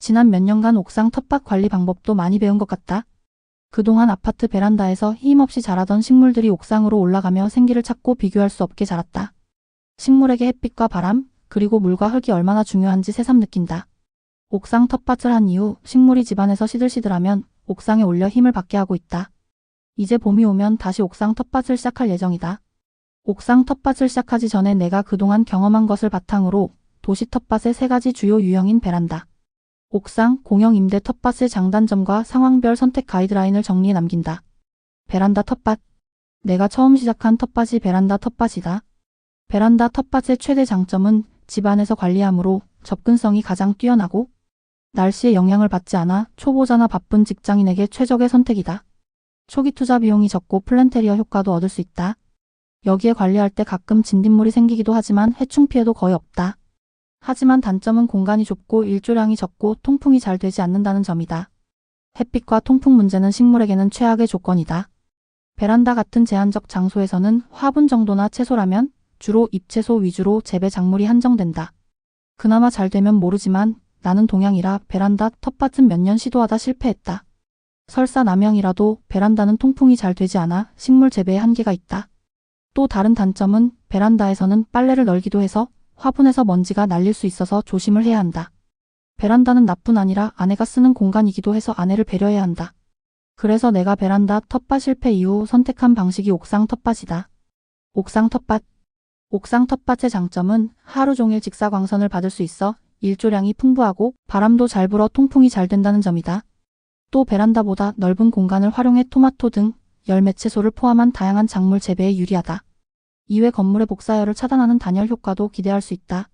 지난 몇 년간 옥상 텃밭 관리 방법도 많이 배운 것 같다. 그동안 아파트 베란다에서 힘없이 자라던 식물들이 옥상으로 올라가며 생기를 찾고 비교할 수 없게 자랐다. 식물에게 햇빛과 바람, 그리고 물과 흙이 얼마나 중요한지 새삼 느낀다. 옥상 텃밭을 한 이후 식물이 집안에서 시들시들하면 옥상에 올려 힘을 받게 하고 있다. 이제 봄이 오면 다시 옥상 텃밭을 시작할 예정이다. 옥상 텃밭을 시작하기 전에 내가 그동안 경험한 것을 바탕으로 도시 텃밭의 3가지 주요 유형인 베란다, 옥상, 공영 임대 텃밭의 장단점과 상황별 선택 가이드라인을 정리해 남긴다. 베란다 텃밭. 내가 처음 시작한 텃밭이 베란다 텃밭이다. 베란다 텃밭의 최대 장점은 집안에서 관리하므로 접근성이 가장 뛰어나고 날씨에 영향을 받지 않아 초보자나 바쁜 직장인에게 최적의 선택이다. 초기 투자 비용이 적고 플랜테리어 효과도 얻을 수 있다. 여기에 관리할 때 가끔 진딧물이 생기기도 하지만 해충 피해도 거의 없다. 하지만 단점은 공간이 좁고 일조량이 적고 통풍이 잘 되지 않는다는 점이다. 햇빛과 통풍 문제는 식물에게는 최악의 조건이다. 베란다 같은 제한적 장소에서는 화분 정도나 채소라면 주로 잎채소 위주로 재배 작물이 한정된다. 그나마 잘 되면 모르지만 나는 동양이라 베란다 텃밭은 몇 년 시도하다 실패했다. 설사 남양이라도 베란다는 통풍이 잘 되지 않아 식물 재배에 한계가 있다. 또 다른 단점은 베란다에서는 빨래를 널기도 해서 화분에서 먼지가 날릴 수 있어서 조심을 해야 한다. 베란다는 나뿐 아니라 아내가 쓰는 공간이기도 해서 아내를 배려해야 한다. 그래서 내가 베란다 텃밭 실패 이후 선택한 방식이 옥상 텃밭이다. 옥상 텃밭. 옥상 텃밭의 장점은 하루 종일 직사광선을 받을 수 있어 일조량이 풍부하고 바람도 잘 불어 통풍이 잘 된다는 점이다. 또 베란다보다 넓은 공간을 활용해 토마토 등 열매채소를 포함한 다양한 작물 재배에 유리하다. 이외 건물의 복사열을 차단하는 단열 효과도 기대할 수 있다.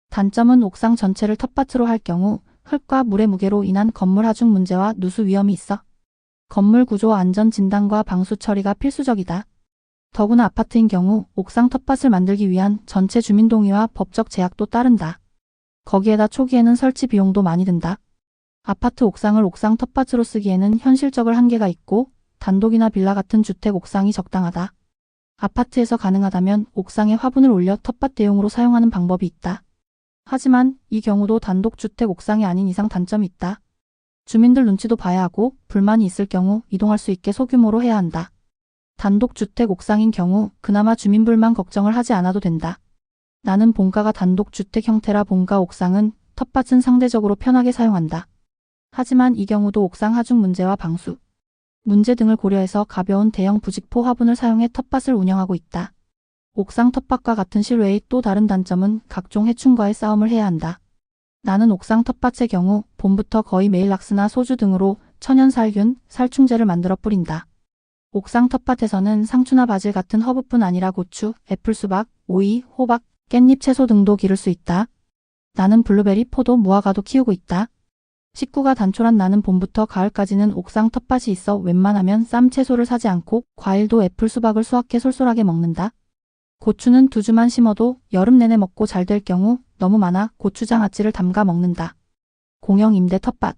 단점은 옥상 전체를 텃밭으로 할 경우 흙과 물의 무게로 인한 건물 하중 문제와 누수 위험이 있어 건물 구조 안전 진단과 방수 처리가 필수적이다. 더구나 아파트인 경우 옥상 텃밭을 만들기 위한 전체 주민 동의와 법적 제약도 따른다. 거기에다 초기에는 설치 비용도 많이 든다. 아파트 옥상을 옥상 텃밭으로 쓰기에는 현실적인 한계가 있고 단독이나 빌라 같은 주택 옥상이 적당하다. 아파트에서 가능하다면 옥상에 화분을 올려 텃밭 대용으로 사용하는 방법이 있다. 하지만 이 경우도 단독주택 옥상이 아닌 이상 단점이 있다. 주민들 눈치도 봐야 하고 불만이 있을 경우 이동할 수 있게 소규모로 해야 한다. 단독주택 옥상인 경우 그나마 주민 불만 걱정을 하지 않아도 된다. 나는 본가가 단독주택 형태라 본가 옥상은 텃밭은 상대적으로 편하게 사용한다. 하지만 이 경우도 옥상 하중 문제와 방수 문제 등을 고려해서 가벼운 대형 부직포 화분을 사용해 텃밭을 운영하고 있다. 옥상 텃밭과 같은 실외의 또 다른 단점은 각종 해충과의 싸움을 해야 한다. 나는 옥상 텃밭의 경우 봄부터 거의 매일 락스나 소주 등으로 천연살균, 살충제를 만들어 뿌린다. 옥상 텃밭에서는 상추나 바질 같은 허브뿐 아니라 고추, 애플수박, 오이, 호박, 깻잎 채소 등도 기를 수 있다. 나는 블루베리, 포도, 무화과도 키우고 있다. 식구가 단촐한 나는 봄부터 가을까지는 옥상 텃밭이 있어 웬만하면 쌈 채소를 사지 않고 과일도 애플 수박을 수확해 솔솔하게 먹는다. 고추는 2주만 심어도 여름 내내 먹고 잘 될 경우 너무 많아 고추장아찌를 담가 먹는다. 공영 임대 텃밭.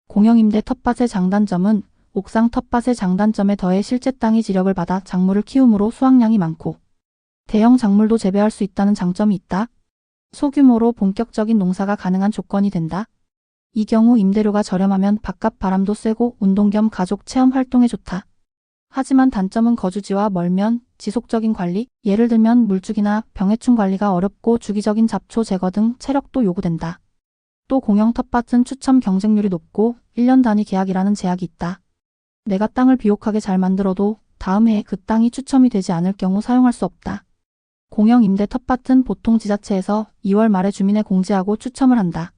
공영 임대 텃밭의 장단점은 옥상 텃밭의 장단점에 더해 실제 땅이 지력을 받아 작물을 키우므로 수확량이 많고 대형 작물도 재배할 수 있다는 장점이 있다. 소규모로 본격적인 농사가 가능한 조건이 된다. 이 경우 임대료가 저렴하면 바깥 바람도 쐬고 운동 겸 가족 체험 활동에 좋다. 하지만 단점은 거주지와 멀면 지속적인 관리, 예를 들면 물주기나 병해충 관리가 어렵고 주기적인 잡초 제거 등 체력도 요구된다. 또 공영 텃밭은 추첨 경쟁률이 높고 1년 단위 계약이라는 제약이 있다. 내가 땅을 비옥하게 잘 만들어도 다음 해에 그 땅이 추첨이 되지 않을 경우 사용할 수 없다. 공영 임대 텃밭은 보통 지자체에서 2월 말에 주민에 공지하고 추첨을 한다.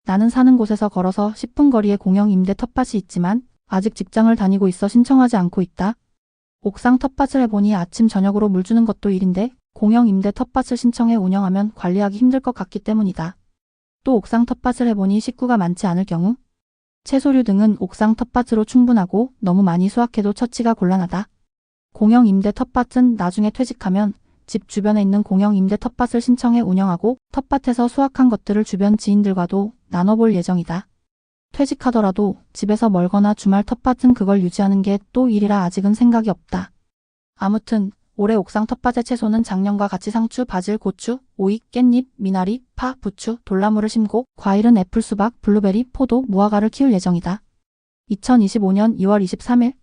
나는 사는 곳에서 걸어서 10분 거리에 공영 임대 텃밭이 있지만 아직 직장을 다니고 있어 신청하지 않고 있다. 옥상 텃밭을 해보니 아침 저녁으로 물 주는 것도 일인데 공영 임대 텃밭을 신청해 운영하면 관리하기 힘들 것 같기 때문이다. 또 옥상 텃밭을 해보니 식구가 많지 않을 경우 채소류 등은 옥상 텃밭으로 충분하고 너무 많이 수확해도 처치가 곤란하다. 공영 임대 텃밭은 나중에 퇴직하면 집 주변에 있는 공영 임대 텃밭을 신청해 운영하고 텃밭에서 수확한 것들을 주변 지인들과도 나눠볼 예정이다. 퇴직하더라도 집에서 멀거나 주말 텃밭은 그걸 유지하는 게 또 일이라 아직은 생각이 없다. 아무튼 올해 옥상 텃밭의 채소는 작년과 같이 상추, 바질, 고추, 오이, 깻잎, 미나리, 파, 부추, 돌나무를 심고 과일은 애플, 수박, 블루베리, 포도, 무화과를 키울 예정이다. 2025년 2월 23일